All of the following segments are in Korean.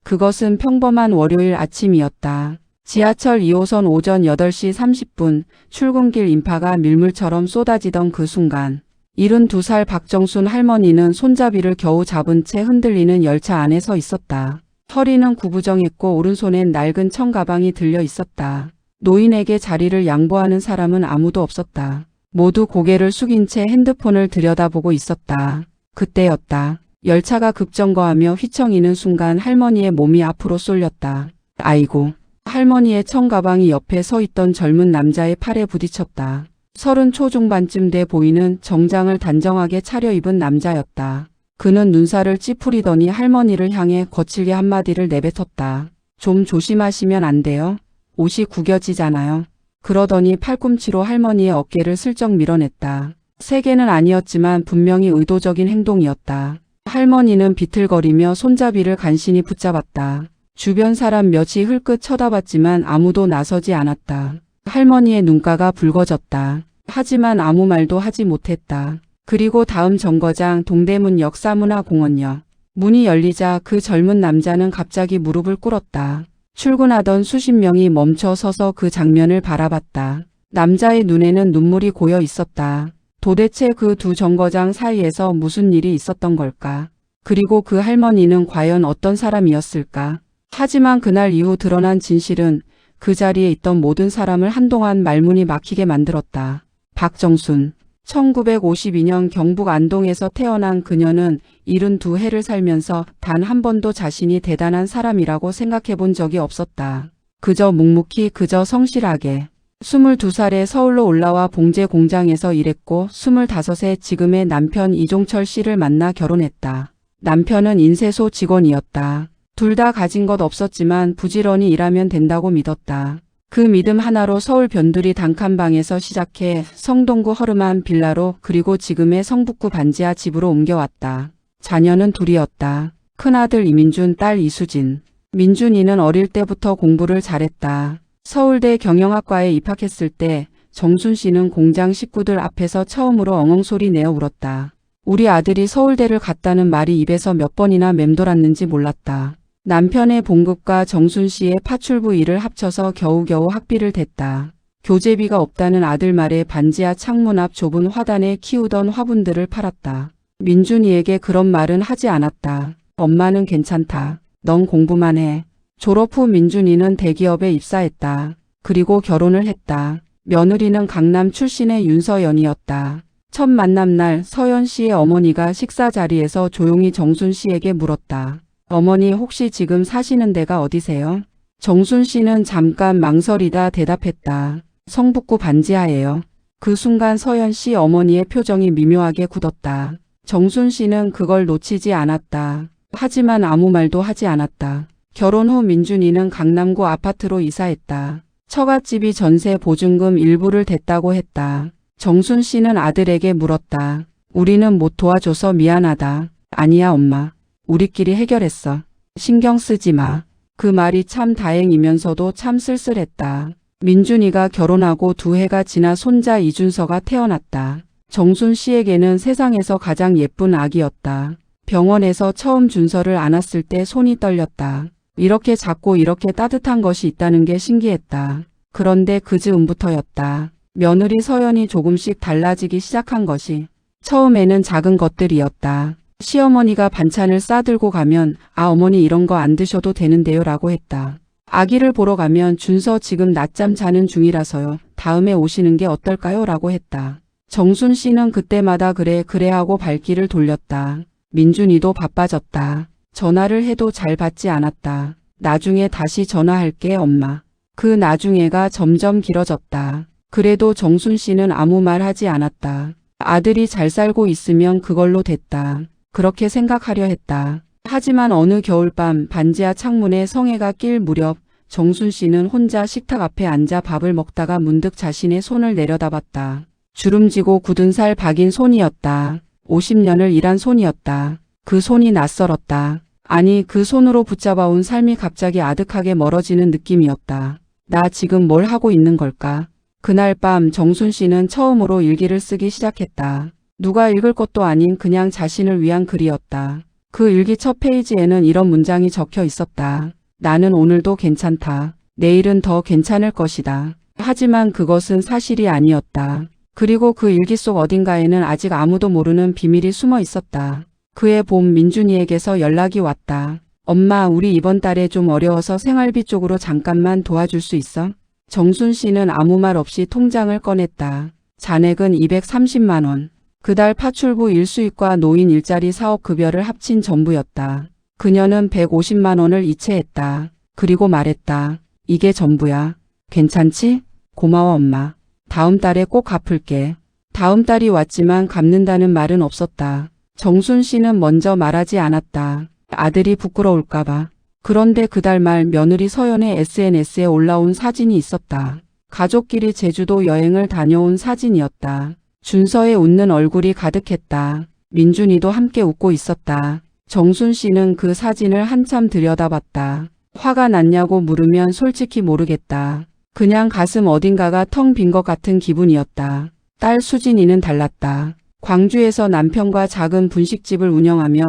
그것은 평범한 월요일 아침이었다. 지하철 2호선 오전 8시 30분 출근길 인파가 밀물처럼 쏟아지던 그 순간 72살 박정순 할머니는 손잡이를 겨우 잡은 채 흔들리는 열차 안에 서 있었다. 허리는 구부정했고 오른손엔 낡은 청가방이 들려 있었다. 노인에게 자리를 양보하는 사람은 아무도 없었다. 모두 고개를 숙인 채 핸드폰을 들여다보고 있었다. 그때였다. 열차가 급정거하며 휘청이는 순간 할머니의 몸이 앞으로 쏠렸다. 아이고. 할머니의 청가방이 옆에 서 있던 젊은 남자의 팔에 부딪혔다. 30 초중반쯤 돼 보이는 정장을 단정하게 차려입은 남자였다. 그는 눈살을 찌푸리더니 할머니를 향해 거칠게 한마디를 내뱉었다. 좀 조심하시면 안 돼요? 옷이 구겨지잖아요. 그러더니 팔꿈치로 할머니의 어깨를 슬쩍 밀어냈다. 세게는 아니었지만 분명히 의도적인 행동이었다. 할머니는 비틀거리며 손잡이를 간신히 붙잡았다. 주변 사람 몇이 흘끗 쳐다봤지만 아무도 나서지 않았다. 할머니의 눈가가 붉어졌다. 하지만 아무 말도 하지 못했다. 그리고 다음 정거장 동대문역 사문화공원역. 문이 열리자 그 젊은 남자는 갑자기 무릎을 꿇었다. 출근하던 수십 명이 멈춰 서서 그 장면을 바라봤다. 남자의 눈에는 눈물이 고여 있었다. 도대체 그 두 정거장 사이에서 무슨 일이 있었던 걸까? 그리고 그 할머니는 과연 어떤 사람이었을까? 하지만 그날 이후 드러난 진실은 그 자리에 있던 모든 사람을 한동안 말문이 막히게 만들었다. 박정순. 1952년 경북 안동에서 태어난 그녀는 72해를 살면서 단 한 번도 자신이 대단한 사람이라고 생각해 본 적이 없었다. 그저 묵묵히, 그저 성실하게. 22살에 서울로 올라와 봉제 공장에서 일했고 25세 지금의 남편 이종철 씨를 만나 결혼했다. 남편은 인쇄소 직원이었다. 둘 다 가진 것 없었지만 부지런히 일하면 된다고 믿었다. 그 믿음 하나로 서울 변두리 단칸방에서 시작해 성동구 허름한 빌라로 그리고 지금의 성북구 반지하 집으로 옮겨왔다. 자녀는 둘이었다. 큰아들 이민준, 딸 이수진. 민준이는 어릴 때부터 공부를 잘했다. 서울대 경영학과에 입학했을 때 정순 씨는 공장 식구들 앞에서 처음으로 엉엉소리 내어 울었다. 우리 아들이 서울대를 갔다는 말이 입에서 몇 번이나 맴돌았는지 몰랐다. 남편의 봉급과 정순 씨의 파출부 일을 합쳐서 겨우겨우 학비를 댔다. 교재비가 없다는 아들 말에 반지하 창문 앞 좁은 화단에 키우던 화분들을 팔았다. 민준이에게 그런 말은 하지 않았다. 엄마는 괜찮다. 넌 공부만 해. 졸업 후 민준이는 대기업에 입사했다. 그리고 결혼을 했다. 며느리는 강남 출신의 윤서연이었다. 첫 만남 날 서연 씨의 어머니가 식사 자리에서 조용히 정순 씨에게 물었다. 어머니 혹시 지금 사시는 데가 어디세요? 정순 씨는 잠깐 망설이다 대답했다. 성북구 반지하예요. 그 순간 서연 씨 어머니의 표정이 미묘하게 굳었다. 정순 씨는 그걸 놓치지 않았다. 하지만 아무 말도 하지 않았다. 결혼 후 민준이는 강남구 아파트로 이사했다. 처갓집이 전세 보증금 일부를 댔다고 했다. 정순 씨는 아들에게 물었다. 우리는 못 도와줘서 미안하다. 아니야 엄마. 우리끼리 해결했어. 신경 쓰지 마. 그 말이 참 다행이면서도 참 쓸쓸했다. 민준이가 결혼하고 2해가 지나 손자 이준서가 태어났다. 정순 씨에게는 세상에서 가장 예쁜 아기였다. 병원에서 처음 준서를 안았을 때 손이 떨렸다. 이렇게 작고 이렇게 따뜻한 것이 있다는 게 신기했다. 그런데 그 즈음부터였다. 며느리 서연이 조금씩 달라지기 시작한 것이. 처음에는 작은 것들이었다. 시어머니가 반찬을 싸들고 가면 아 어머니 이런 거 안 드셔도 되는데요 라고 했다. 아기를 보러 가면 준서 지금 낮잠 자는 중이라서요. 다음에 오시는 게 어떨까요? 라고 했다. 정순 씨는 그때마다 그래 하고 발길을 돌렸다. 민준이도 바빠졌다. 전화를 해도 잘 받지 않았다. 나중에 다시 전화할게 엄마. 그 나중에가 점점 길어졌다. 그래도 정순 씨는 아무 말 하지 않았다. 아들이 잘 살고 있으면 그걸로 됐다. 그렇게 생각하려 했다. 하지만 어느 겨울밤 반지하 창문에 성에가 낄 무렵 정순 씨는 혼자 식탁 앞에 앉아 밥을 먹다가 문득 자신의 손을 내려다봤다. 주름지고 굳은 살 박인 손이었다. 50년을 일한 손이었다. 그 손이 낯설었다. 아니 그 손으로 붙잡아온 삶이 갑자기 아득하게 멀어지는 느낌이었다. 나 지금 뭘 하고 있는 걸까? 그날 밤 정순 씨는 처음으로 일기를 쓰기 시작했다. 누가 읽을 것도 아닌 그냥 자신을 위한 글이었다. 그 일기 첫 페이지에는 이런 문장이 적혀 있었다. 나는 오늘도 괜찮다. 내일은 더 괜찮을 것이다. 하지만 그것은 사실이 아니었다. 그리고 그 일기 속 어딘가에는 아직 아무도 모르는 비밀이 숨어 있었다. 그해 봄 민준이에게서 연락이 왔다. 엄마, 우리 이번 달에 좀 어려워서 생활비 쪽으로 잠깐만 도와줄 수 있어? 정순 씨는 아무 말 없이 통장을 꺼냈다. 잔액은 230만 원. 그달 파출부 일수익과 노인 일자리 사업 급여를 합친 전부였다. 그녀는 150만 원을 이체했다. 그리고 말했다. 이게 전부야. 괜찮지? 고마워 엄마. 다음 달에 꼭 갚을게. 다음 달이 왔지만 갚는다는 말은 없었다. 정순 씨는 먼저 말하지 않았다. 아들이 부끄러울까봐. 그런데 그달 말 며느리 서연의 SNS에 올라온 사진이 있었다. 가족끼리 제주도 여행을 다녀온 사진이었다. 준서의 웃는 얼굴이 가득했다. 민준이도 함께 웃고 있었다. 정순 씨는 그 사진을 한참 들여다봤다. 화가 났냐고 물으면 솔직히 모르겠다. 그냥 가슴 어딘가가 텅 빈 것 같은 기분이었다. 딸 수진이는 달랐다. 광주에서 남편과 작은 분식집을 운영하며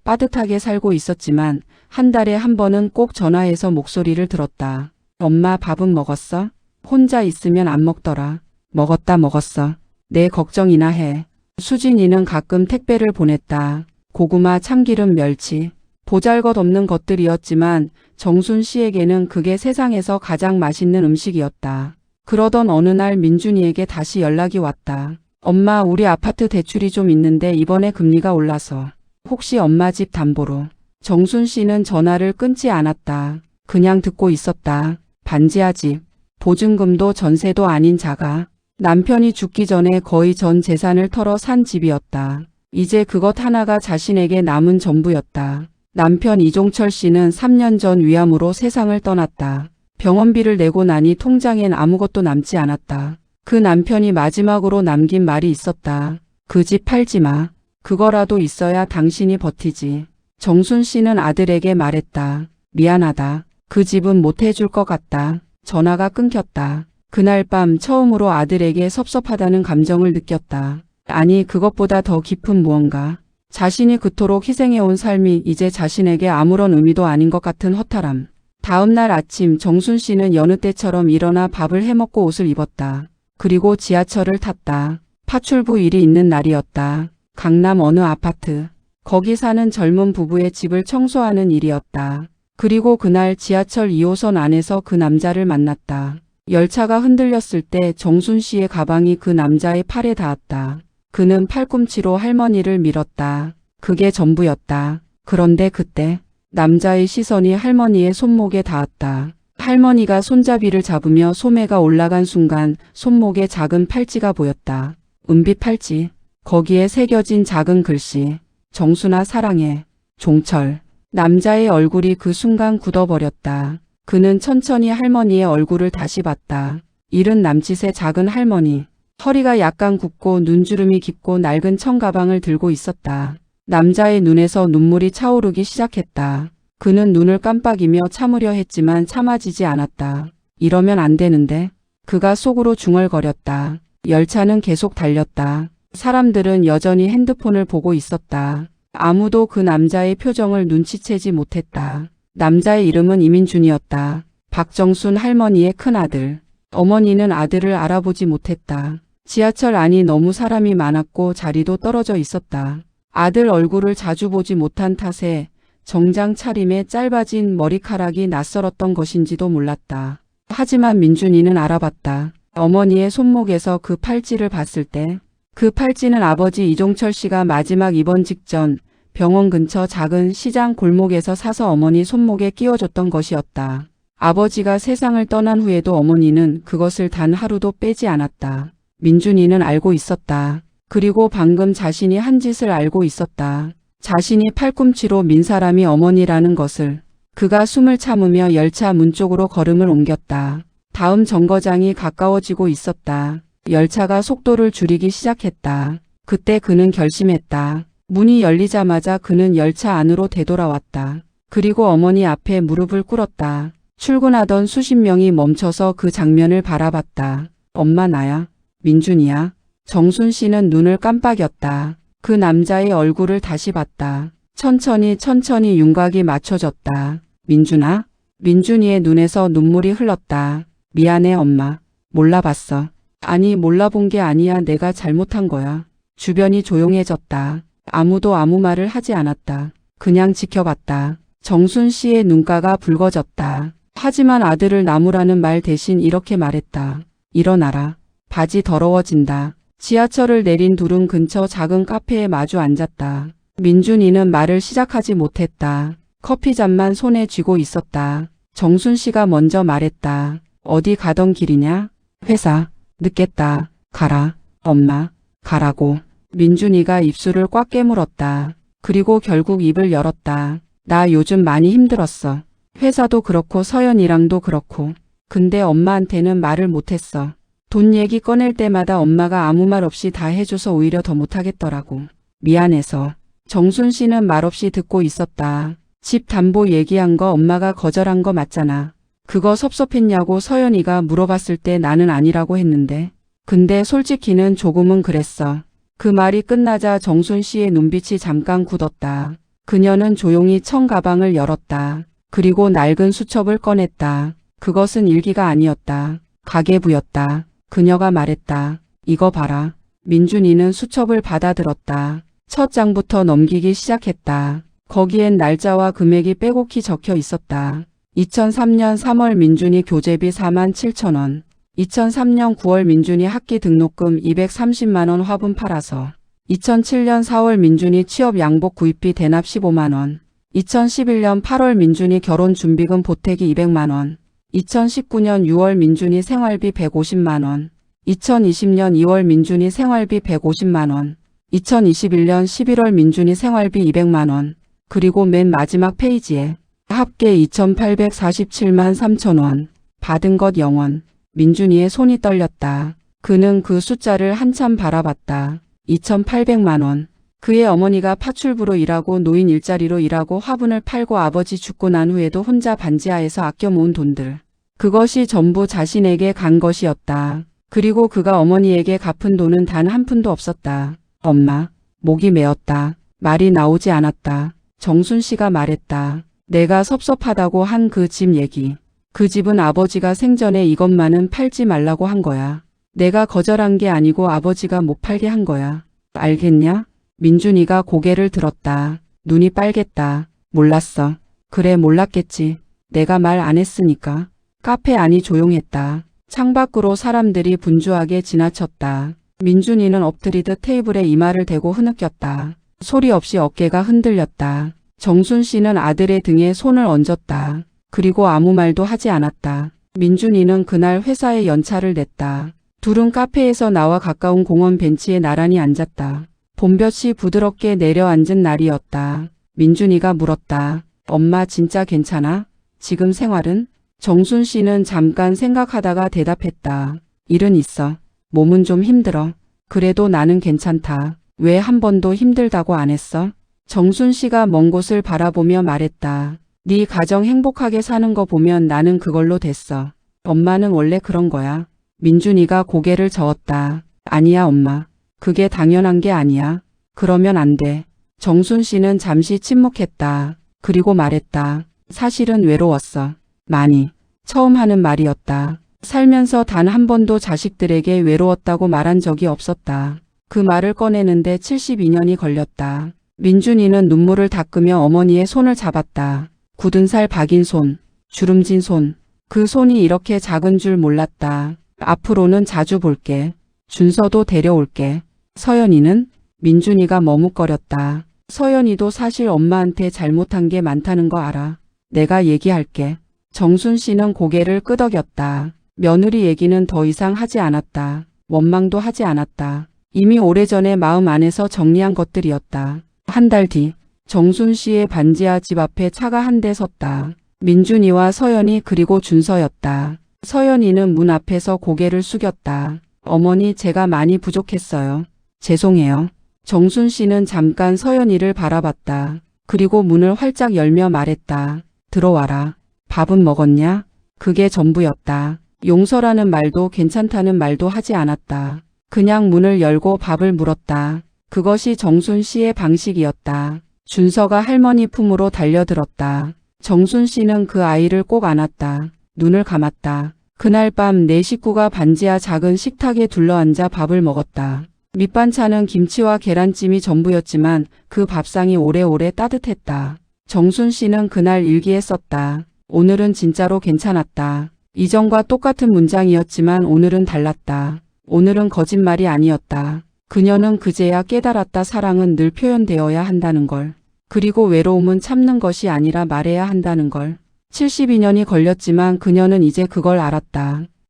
빠듯하게 살고 있었지만 한 달에 한 번은 꼭 전화해서 목소리를 들었다. 엄마 밥은 먹었어? 혼자 있으면 안 먹더라. 먹었어. 내 걱정이나 해. 수진이는 가끔 택배를 보냈다. 고구마, 참기름, 멸치. 보잘것없는 것들이었지만 정순 씨에게는 그게 세상에서 가장 맛있는 음식이었다. 그러던 어느 날 민준이에게 다시 연락이 왔다. 엄마, 우리 아파트 대출이 좀 있는데 이번에 금리가 올라서 혹시 엄마 집 담보로. 정순 씨는 전화를 끊지 않았다. 그냥 듣고 있었다. 반지하 집. 보증금도 전세도 아닌 자가. 남편이 죽기 전에 거의 전 재산을 털어 산 집이었다. 이제 그것 하나가 자신에게 남은 전부였다. 남편 이종철 씨는 3년 전 위암으로 세상을 떠났다. 병원비를 내고 나니 통장엔 아무것도 남지 않았다. 그 남편이 마지막으로 남긴 말이 있었다. 그 집 팔지 마. 그거라도 있어야 당신이 버티지. 정순 씨는 아들에게 말했다. 미안하다. 그 집은 못 해줄 것 같다. 전화가 끊겼다. 그날 밤 처음으로 아들에게 섭섭하다는 감정을 느꼈다. 아니, 그것보다 더 깊은 무언가. 자신이 그토록 희생해온 삶이 이제 자신에게 아무런 의미도 아닌 것 같은 허탈함. 다음 날 아침 정순 씨는 여느 때처럼 일어나 밥을 해먹고 옷을 입었다. 그리고 지하철을 탔다. 파출부 일이 있는 날이었다. 강남 어느 아파트. 거기 사는 젊은 부부의 집을 청소하는 일이었다. 그리고 그날 지하철 2호선 안에서 그 남자를 만났다. 열차가 흔들렸을 때 정순 씨의 가방이 그 남자의 팔에 닿았다. 그는 팔꿈치로 할머니를 밀었다. 그게 전부였다. 그런데 그때 남자의 시선이 할머니의 손목에 닿았다. 할머니가 손잡이를 잡으며 소매가 올라간 순간 손목에 작은 팔찌가 보였다. 은빛 팔찌. 거기에 새겨진 작은 글씨. 정순아 사랑해. 종철. 남자의 얼굴이 그 순간 굳어버렸다. 그는 천천히 할머니의 얼굴을 다시 봤다. 이른 남짓의 작은 할머니. 허리가 약간 굽고 눈주름이 깊고 낡은 청가방을 들고 있었다. 남자의 눈에서 눈물이 차오르기 시작했다. 그는 눈을 깜빡이며 참으려 했지만 참아지지 않았다. 이러면 안 되는데. 그가 속으로 중얼거렸다. 열차는 계속 달렸다. 사람들은 여전히 핸드폰을 보고 있었다. 아무도 그 남자의 표정을 눈치채지 못했다. 남자의 이름은 이민준이었다. 박정순 할머니의 큰아들. 어머니는 아들을 알아보지 못했다. 지하철 안이 너무 사람이 많았고 자리도 떨어져 있었다. 아들 얼굴을 자주 보지 못한 탓에 정장 차림에 짧아진 머리카락이 낯설었던 것인지도 몰랐다. 하지만 민준이는 알아봤다. 어머니의 손목에서 그 팔찌를 봤을 때 그 팔찌는 아버지 이종철 씨가 마지막 입원 직전 병원 근처 작은 시장 골목에서 사서 어머니 손목에 끼워줬던 것이었다. 아버지가 세상을 떠난 후에도 어머니는 그것을 단 하루도 빼지 않았다. 민준이는 알고 있었다. 그리고 방금 자신이 한 짓을 알고 있었다. 자신이 팔꿈치로 민 사람이 어머니라는 것을. 그가 숨을 참으며 열차 문 쪽으로 걸음을 옮겼다. 다음 정거장이 가까워지고 있었다. 열차가 속도를 줄이기 시작했다. 그때 그는 결심했다. 문이 열리자마자 그는 열차 안으로 되돌아왔다. 그리고 어머니 앞에 무릎을 꿇었다. 출근하던 수십 명이 멈춰서 그 장면을 바라봤다. 엄마 나야. 민준이야. 정순 씨는 눈을 깜빡였다. 그 남자의 얼굴을 다시 봤다. 천천히 윤곽이 맞춰졌다. 민준아? 민준이의 눈에서 눈물이 흘렀다. 미안해 엄마. 몰라봤어. 아니 몰라본 게 아니야. 내가 잘못한 거야. 주변이 조용해졌다. 아무도 아무 말을 하지 않았다. 그냥 지켜봤다. 정순 씨의 눈가가 붉어졌다. 하지만 아들을 나무라는 말 대신 이렇게 말했다. 일어나라. 바지 더러워진다. 지하철을 내린 둘은 근처 작은 카페에 마주 앉았다. 민준이는 말을 시작하지 못했다. 커피잔만 손에 쥐고 있었다. 정순 씨가 먼저 말했다. 어디 가던 길이냐? 회사. 늦겠다. 가라. 엄마. 가라고. 민준이가 입술을 꽉 깨물었다. 그리고 결국 입을 열었다. 나 요즘 많이 힘들었어. 회사도 그렇고 서연이랑도 그렇고. 근데 엄마한테는 말을 못했어. 돈 얘기 꺼낼 때마다 엄마가 아무 말 없이 다 해줘서 오히려 더 못하겠더라고. 미안해서. 정순 씨는 말없이 듣고 있었다. 집 담보 얘기한 거 엄마가 거절한 거 맞잖아. 그거 섭섭했냐고 서연이가 물어봤을 때 나는 아니라고 했는데. 근데 솔직히는 조금은 그랬어. 그 말이 끝나자 정순 씨의 눈빛이 잠깐 굳었다. 그녀는 조용히 청가방을 열었다. 그리고 낡은 수첩을 꺼냈다. 그것은 일기가 아니었다. 가계부였다. 그녀가 말했다. 이거 봐라. 민준이는 수첩을 받아들었다. 첫 장부터 넘기기 시작했다. 거기엔 날짜와 금액이 빼곡히 적혀 있었다. 2003년 3월 민준이 교재비 47,000원. 2003년 9월 민준이 학기 등록금 230만원 화분 팔아서. 2007년 4월 민준이 취업 양복 구입비 대납 15만원. 2011년 8월 민준이 결혼 준비금 보태기 200만원. 2019년 6월 민준이 생활비 150만원. 2020년 2월 민준이 생활비 150만원. 2021년 11월 민준이 생활비 200만원. 그리고 맨 마지막 페이지에 합계 2,847만 3천원. 받은 것 0원. 민준이의 손이 떨렸다. 그는 그 숫자를 한참 바라봤다. 2,800만원. 그의 어머니가 파출부로 일하고 노인 일자리로 일하고 화분을 팔고 아버지 죽고 난 후에도 혼자 반지하에서 아껴 모은 돈들. 그것이 전부 자신에게 간 것이었다. 그리고 그가 어머니에게 갚은 돈은 단 한 푼도 없었다. 엄마. 목이 메었다. 말이 나오지 않았다. 정순 씨가 말했다. 내가 섭섭하다고 한 그 집 얘기. 그 집은 아버지가 생전에 이것만은 팔지 말라고 한 거야. 내가 거절한 게 아니고 아버지가 못 팔게 한 거야. 알겠냐? 민준이가 고개를 들었다. 눈이 빨갰다. 몰랐어. 그래 몰랐겠지. 내가 말 안 했으니까. 카페 안이 조용했다. 창밖으로 사람들이 분주하게 지나쳤다. 민준이는 엎드리듯 테이블에 이마를 대고 흐느꼈다. 소리 없이 어깨가 흔들렸다. 정순 씨는 아들의 등에 손을 얹었다. 그리고 아무 말도 하지 않았다. 민준이는 그날 회사에 연차를 냈다. 둘은 카페에서 나와 가까운 공원 벤치에 나란히 앉았다. 봄볕이 부드럽게 내려앉은 날이었다. 민준이가 물었다. 엄마 진짜 괜찮아? 지금 생활은? 정순 씨는 잠깐 생각하다가 대답했다. 일은 있어. 몸은 좀 힘들어. 그래도 나는 괜찮다. 왜 한 번도 힘들다고 안 했어? 정순 씨가 먼 곳을 바라보며 말했다. 네 가정 행복하게 사는 거 보면 나는 그걸로 됐어. 엄마는 원래 그런 거야. 민준이가 고개를 저었다. 아니야 엄마. 그게 당연한 게 아니야. 그러면 안 돼. 정순 씨는 잠시 침묵했다. 그리고 말했다. 사실은 외로웠어. 많이. 처음 하는 말이었다. 살면서 단 한 번도 자식들에게 외로웠다고 말한 적이 없었다. 그 말을 꺼내는데 72년이 걸렸다. 민준이는 눈물을 닦으며 어머니의 손을 잡았다. 굳은 살 박인 손, 주름진 손. 그 손이 이렇게 작은 줄 몰랐다. 앞으로는 자주 볼게. 준서도 데려올게. 서연이는? 민준이가 머뭇거렸다. 서연이도 사실 엄마한테 잘못한 게 많다는 거 알아. 내가 얘기할게. 정순 씨는 고개를 끄덕였다. 며느리 얘기는 더 이상 하지 않았다. 원망도 하지 않았다. 이미 오래전에 마음 안에서 정리한 것들이었다. 한 달 뒤, 정순 씨의 반지하 집 앞에 차가 한 대 섰다. 민준이와 서연이 그리고 준서였다. 서연이는 문 앞에서 고개를 숙였다. 어머니 제가 많이 부족했어요. 죄송해요. 정순 씨는 잠깐 서연이를 바라봤다. 그리고 문을 활짝 열며 말했다. 들어와라. 밥은 먹었냐? 그게 전부였다. 용서라는 말도 괜찮다는 말도 하지 않았다. 그냥 문을 열고 밥을 물었다. 그것이 정순 씨의 방식이었다. 준서가 할머니 품으로 달려들었다. 정순 씨는 그 아이를 꼭 안았다. 눈을 감았다. 그날 밤 네 식구가 반지하 작은 식탁에 둘러앉아 밥을 먹었다. 밑반찬은 김치와 계란찜이 전부였지만 그 밥상이 오래오래 따뜻했다. 정순 씨는 그날 일기에 썼다. 오늘은 진짜로 괜찮았다. 이전과 똑같은 문장이었지만 오늘은 달랐다. 오늘은 거짓말이 아니었다. 그녀는 그제야 깨달았다. 사랑은 늘 표현되어야 한다는 걸. 그리고 외로움은 참는 것이 아니라 말해야 한다는 걸. 72년이 걸렸지만 그녀는 이제 그걸 알았다.